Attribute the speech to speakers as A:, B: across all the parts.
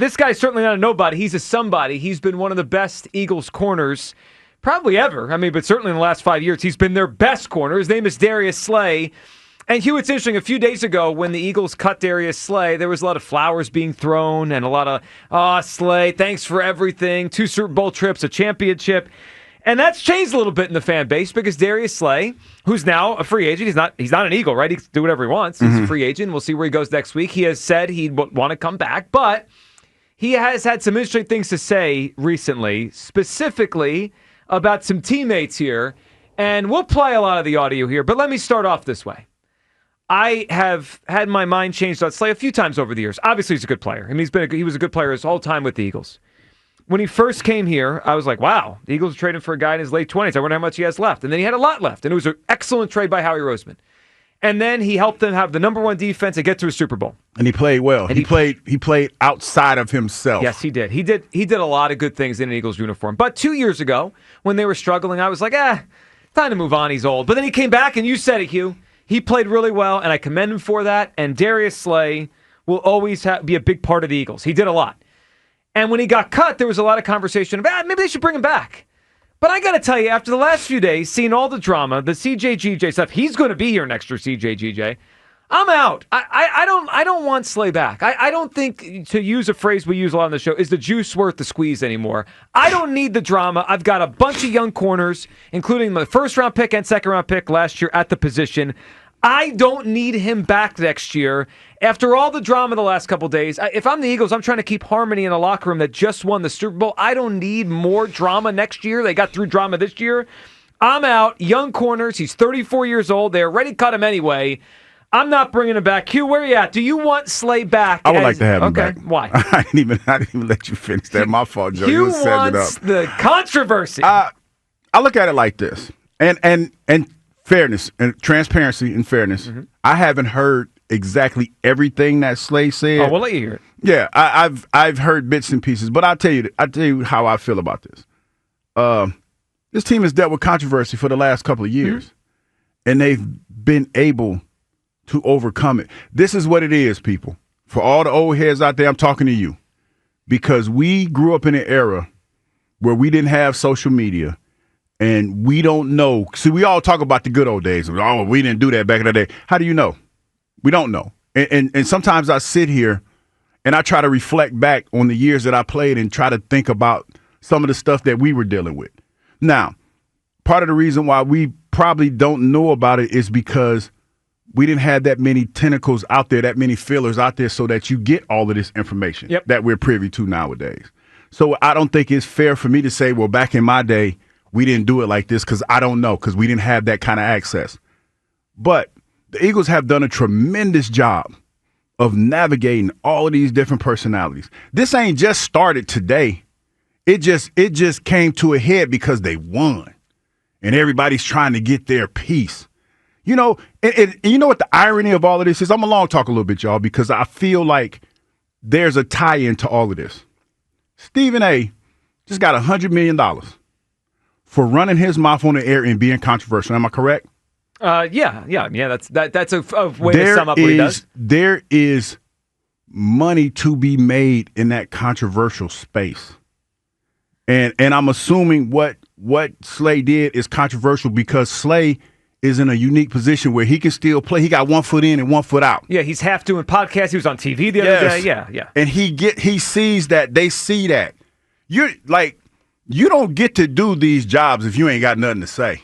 A: this guy's certainly not a nobody. He's a somebody. He's been one of the best Eagles corners probably ever. I mean, but certainly in the last 5 years, he's been their best corner. His name is Darius Slay. And Hugh, it's interesting, a few days ago when the Eagles cut Darius Slay, there was a lot of flowers being thrown and a lot of, Slay, thanks for everything, 2 Super Bowl trips, a championship. And that's changed a little bit in the fan base because Darius Slay, who's now a free agent, he's not an Eagle, right? He can do whatever he wants. He's a free agent. We'll see where he goes next week. He has said he'd want to come back, but he has had some interesting things to say recently, specifically about some teammates here. And we'll play a lot of the audio here, but let me start off this way. I have had my mind changed on Slay a few times over the years. Obviously, he's a good player. I mean, he was a good player his whole time with the Eagles. When he first came here, I was like, wow, the Eagles are trading for a guy in his late 20s. I wonder how much he has left. And then he had a lot left, and it was an excellent trade by Howie Roseman. And then he helped them have the number 1 defense and get to a Super Bowl.
B: And he played well. And he played outside of himself.
A: Yes, he did. He did a lot of good things in an Eagles uniform. But 2 years ago, when they were struggling, I was like, time to move on. He's old. But then he came back, and you said it, Hugh. He played really well, and I commend him for that. And Darius Slay will always be a big part of the Eagles. He did a lot. And when he got cut, there was a lot of conversation about maybe they should bring him back. But I got to tell you, after the last few days, seeing all the drama, the CJ-GJ stuff, he's going to be here next year, CJ-GJ. I'm out. I don't want Slay back. I don't think, to use a phrase we use a lot on the show, is the juice worth the squeeze anymore. I don't need the drama. I've got a bunch of young corners, including my first-round pick and second-round pick last year at the position. I don't need him back next year. After all the drama the last couple days, if I'm the Eagles, I'm trying to keep harmony in a locker room that just won the Super Bowl. I don't need more drama next year. They got through drama this year. I'm out. Young corners. He's 34 years old. They already cut him anyway. I'm not bringing him back. Hugh, where are you at? Do you want Slay back?
B: I would like to have him back.
A: Why?
B: I didn't even let you finish that. My fault, Joe.
A: Hugh
B: You set it up.
A: wants the controversy.
B: I look at it like this, and fairness and transparency and fairness. Mm-hmm. I haven't heard exactly everything that Slay said.
A: Oh, we'll let you hear it.
B: Yeah, I've heard bits and pieces, but I'll tell you how I feel about this. This team has dealt with controversy for the last couple of years, and they've been able to overcome it. This is what it is, people. For all the old heads out there, I'm talking to you, because we grew up in an era where we didn't have social media. And we don't know. See, we all talk about the good old days. Oh, we didn't do that back in the day. How do you know? We don't know. And sometimes I sit here and I try to reflect back on the years that I played and try to think about some of the stuff that we were dealing with. Now, part of the reason why we probably don't know about it is because we didn't have that many tentacles out there, that many feelers out there so that you get all of this information that we're privy to nowadays. So I don't think it's fair for me to say, well, back in my day, we didn't do it like this, because I don't know, because we didn't have that kind of access. But the Eagles have done a tremendous job of navigating all of these different personalities. This ain't just started today. It just came to a head because they won. And everybody's trying to get their piece. You know, and you know what the irony of all of this is? I'm going to long talk a little bit, y'all, because I feel like there's a tie-in to all of this. Stephen A. just got $100 million for running his mouth on the air and being controversial. Am I correct?
A: Yeah. That's a way to sum up what he does.
B: There is money to be made in that controversial space. And I'm assuming what Slay did is controversial because Slay is in a unique position where he can still play. He got 1 foot in and 1 foot out.
A: Yeah, he's half doing podcasts. He was on TV the other day. Yeah.
B: And he sees that. They see that. You don't get to do these jobs if you ain't got nothing to say.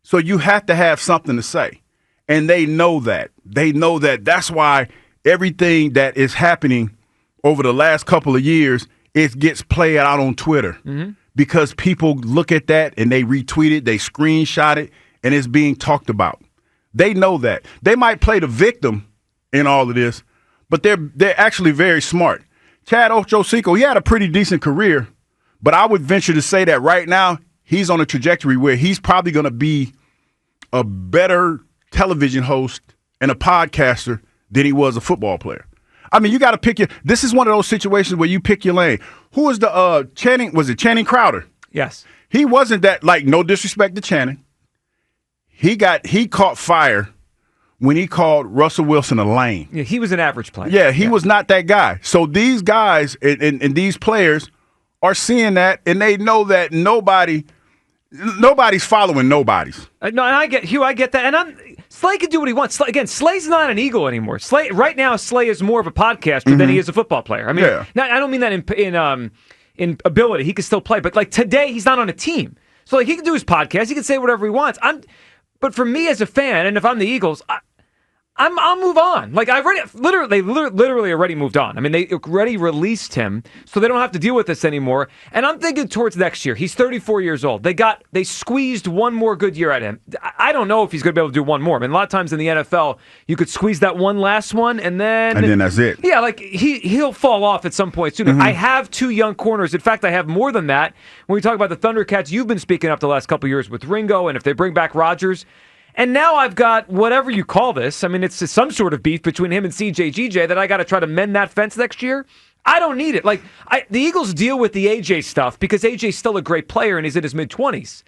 B: So you have to have something to say. And they know that. They know that. That's why everything that is happening over the last couple of years, it gets played out on Twitter. Mm-hmm. Because people look at that and they retweet it, they screenshot it, and it's being talked about. They know that. They might play the victim in all of this, but they're actually very smart. Chad Ochocinco, he had a pretty decent career. But I would venture to say that right now, he's on a trajectory where he's probably going to be a better television host and a podcaster than he was a football player. I mean, you got to pick this is one of those situations where you pick your lane. Who was the Channing? Was it Channing Crowder?
A: Yes.
B: He wasn't that, no disrespect to Channing. He caught fire when he called Russell Wilson a lame.
A: Yeah, he was an average player.
B: Yeah, he was not that guy. So these guys and these players are seeing that, and they know that nobody's following nobody's.
A: No, and I get that. And Slay can do what he wants. Again, Slay's not an Eagle anymore. Slay right now, Slay is more of a podcaster than he is a football player. I mean, I don't mean that in ability. He can still play, but like today, he's not on a team. So like he can do his podcast. He can say whatever he wants. But for me as a fan, and if I'm the Eagles, I'll move on. Like they literally already moved on. I mean, they already released him, so they don't have to deal with this anymore. And I'm thinking towards next year. He's 34 years old. They squeezed one more good year at him. I don't know if he's going to be able to do one more. I mean, a lot of times in the NFL, you could squeeze that one last one, and then
B: that's it.
A: Yeah, like he'll fall off at some point soon. I have 2 young corners. In fact, I have more than that. When we talk about the Thundercats, you've been speaking up the last couple of years with Ringo, and if they bring back Rodgers. And now I've got whatever you call this. I mean, it's some sort of beef between him and CJGJ that I got to try to mend that fence next year. I don't need it. Like the Eagles deal with the AJ stuff because AJ's still a great player and he's in his mid-20s.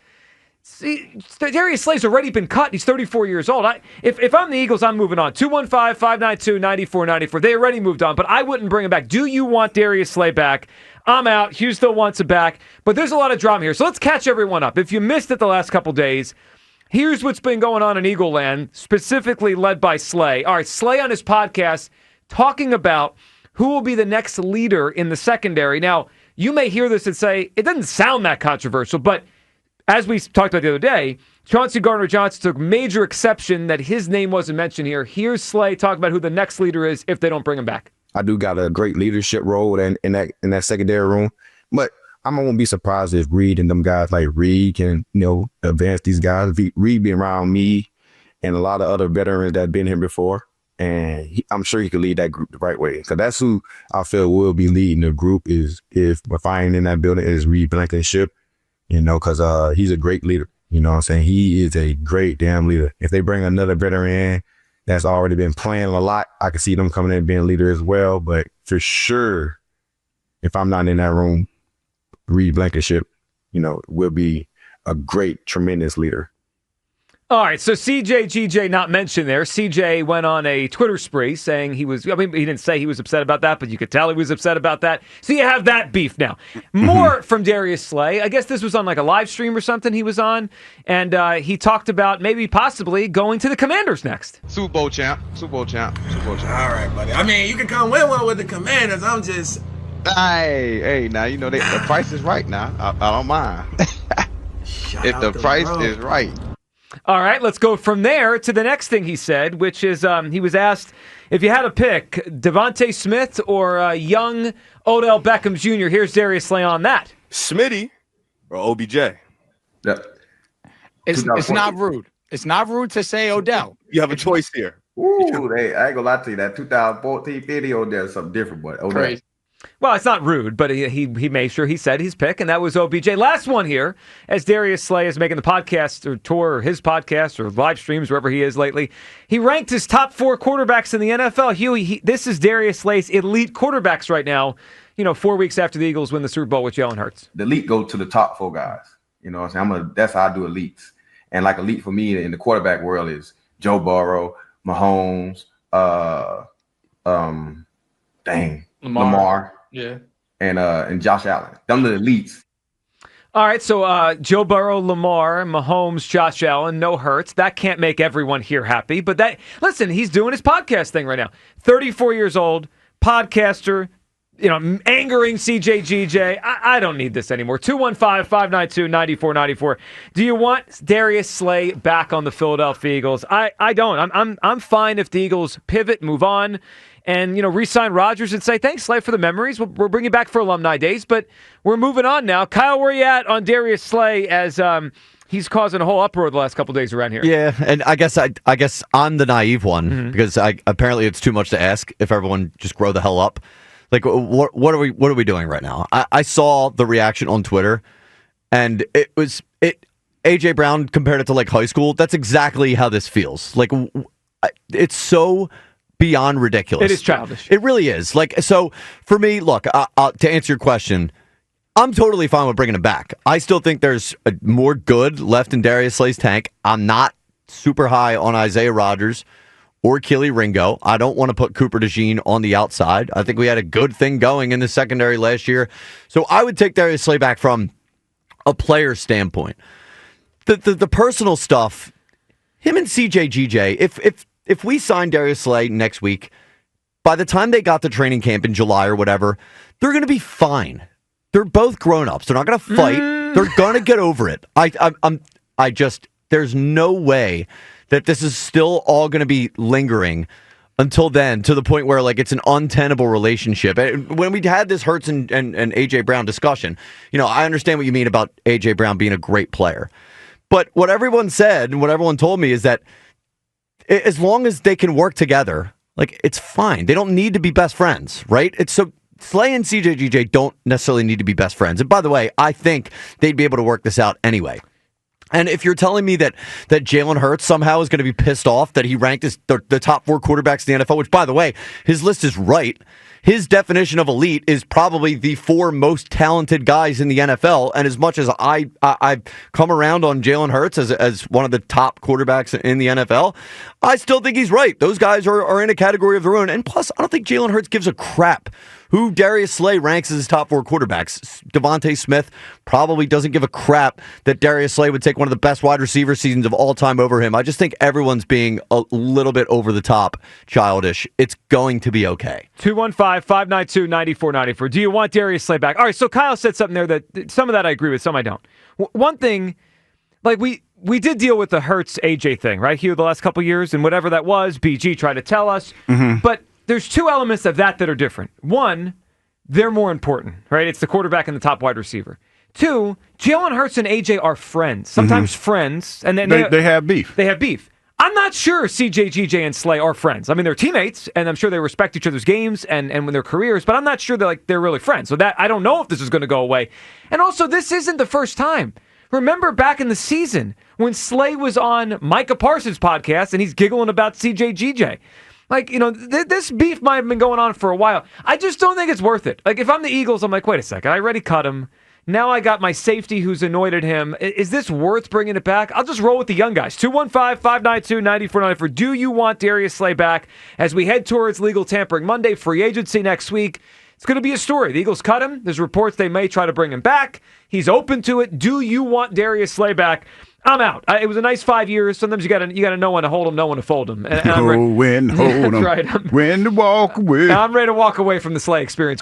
A: See, Darius Slay's already been cut. He's 34 years old. If I'm the Eagles, I'm moving on. 215-592-9494. They already moved on, but I wouldn't bring him back. Do you want Darius Slay back? I'm out. Hugh still wants him back. But there's a lot of drama here. So let's catch everyone up. If you missed it the last couple days, here's what's been going on in Eagle Land, specifically led by Slay. All right, Slay on his podcast talking about who will be the next leader in the secondary. Now, you may hear this and say, it doesn't sound that controversial, but as we talked about the other day, Chauncey Gardner-Johnson took major exception that his name wasn't mentioned here. Here's Slay talking about who the next leader is if they don't bring him back. I
C: do got a great leadership role in that secondary room, but I won't be surprised if Reed and them guys like Reed can, advance these guys. Reed being around me and a lot of other veterans that have been here before. And I'm sure he could lead that group the right way. Because that's who I feel will be leading the group if I ain't in that building, is Reed Blankenship, because he's a great leader. You know what I'm saying? He is a great damn leader. If they bring another veteran in that's already been playing a lot, I could see them coming in and being a leader as well. But for sure, if I'm not in that room, Reed Blankenship, will be a great, tremendous leader.
A: All right, so CJGJ not mentioned there. CJ went on a Twitter spree saying he didn't say he was upset about that, but you could tell he was upset about that. So you have that beef now. More from Darius Slay. I guess this was on like a live stream or something he was on, and he talked about possibly going to the Commanders next.
D: Super Bowl champ. All
E: right, buddy. I mean, you can come win one with the Commanders. I'm just...
D: Hey, now, the price is right now. I don't mind. If the price is right.
A: All right, let's go from there to the next thing he said, which is he was asked if you had to pick Devontae Smith or young Odell Beckham Jr. Here's Darius Slay on that.
F: Smitty or OBJ?
E: Yep.
G: It's not rude. It's not rude to say Odell.
F: You have a choice here.
E: Ooh, I ain't gonna lie to you. That 2014 video there is something different, but Odell.
G: Crazy.
A: Well, it's not rude, but he made sure he said his pick, and that was OBJ. Last one here, as Darius Slay is making the podcast or tour, or his podcast or live streams, wherever he is lately. He ranked his top 4 quarterbacks in the NFL. Huey, this is Darius Slay's elite quarterbacks right now, 4 weeks after the Eagles win the Super Bowl with Jalen Hurts.
E: The elite go to the top 4 guys. You know what I'm saying? That's how I do elites. And like elite for me in the quarterback world is Joe Burrow, Mahomes, Lamar,
G: yeah,
E: and Josh Allen. Them are the elites.
A: All right, so Joe Burrow, Lamar, Mahomes, Josh Allen, no Hurts. That can't make everyone here happy. But listen, he's doing his podcast thing right now. 34 years old, podcaster, angering CJGJ. I don't need this anymore. 215-592-9494. Do you want Darius Slay back on the Philadelphia Eagles? I don't. I'm fine if the Eagles pivot, move on, and re-sign Rodgers and say, thanks, Slay, for the memories. We'll bring you back for alumni days, but we're moving on now. Kyle, where you at on Darius Slay as he's causing a whole uproar the last couple days around here?
H: Yeah, and I guess I'm the naive one because apparently it's too much to ask if everyone just grow the hell up. Like, what are we doing right now? I saw the reaction on Twitter, and AJ Brown compared it to like high school. That's exactly how this feels. Like, it's so beyond ridiculous.
A: It is childish.
H: It really is. Like, so for me, look, to answer your question, I'm totally fine with bringing him back. I still think there's more good left in Darius Slay's tank. I'm not super high on Isaiah Rodgers or Keely Ringo. I don't want to put Cooper DeJean on the outside. I think we had a good thing going in the secondary last year. So I would take Darius Slay back from a player standpoint. The personal stuff, him and CJ if we sign Darius Slay next week, by the time they got to training camp in July or whatever, they're going to be fine. They're both grown-ups. They're not going to fight. They're going to get over it. There's no way that this is still all going to be lingering until then, to the point where like it's an untenable relationship. When we had this Hurts and A.J. Brown discussion, I understand what you mean about A.J. Brown being a great player. But what everyone said and what everyone told me is that as long as they can work together, like, it's fine. They don't need to be best friends, right? So Slay and CJGJ don't necessarily need to be best friends. And by the way, I think they'd be able to work this out anyway. And if you're telling me that Jalen Hurts somehow is going to be pissed off that he ranked as the top 4 quarterbacks in the NFL, which, by the way, his list is right. His definition of elite is probably the 4 most talented guys in the NFL. And as much as I've come around on Jalen Hurts as one of the top quarterbacks in the NFL, I still think he's right. Those guys are in a category of their own. And plus, I don't think Jalen Hurts gives a crap who Darius Slay ranks as his top 4 quarterbacks. Devontae Smith probably doesn't give a crap that Darius Slay would take one of the best wide receiver seasons of all time over him. I just think everyone's being a little bit over the top childish. It's going to be okay.
A: 215-592-9494. Do you want Darius Slay back? All right, so Kyle said something there that some of that I agree with, some I don't. One thing, like we did deal with the Hurts AJ thing, right, Hugh, the last couple years, and whatever that was, BG tried to tell us. Mm-hmm. But there's 2 elements of that are different. One, they're more important, right? It's the quarterback and the top wide receiver. 2, Jalen Hurts and AJ are friends, sometimes friends, and then
B: they have beef.
A: They have beef. I'm not sure CJ, GJ, and Slay are friends. I mean, they're teammates, and I'm sure they respect each other's games and their careers, but I'm not sure they're really friends. So that I don't know if this is going to go away. And also, this isn't the first time. Remember back in the season when Slay was on Micah Parsons' podcast and he's giggling about CJ, GJ. Like, this beef might have been going on for a while. I just don't think it's worth it. Like, if I'm the Eagles, I'm like, wait a second, I already cut him. Now I got my safety who's annoyed at him. Is this worth bringing it back? I'll just roll with the young guys. 215-592-9494. Do you want Darius Slay back as we head towards Legal Tampering Monday, free agency next week? It's going to be a story. The Eagles cut him. There's reports they may try to bring him back. He's open to it. Do you want Darius Slay back? I'm out. It was a nice 5 years. Sometimes you got to know when to hold him, know when to fold him.
B: When hold him.
A: Right.
B: When to walk away.
A: I'm ready to walk away from the Slay experience.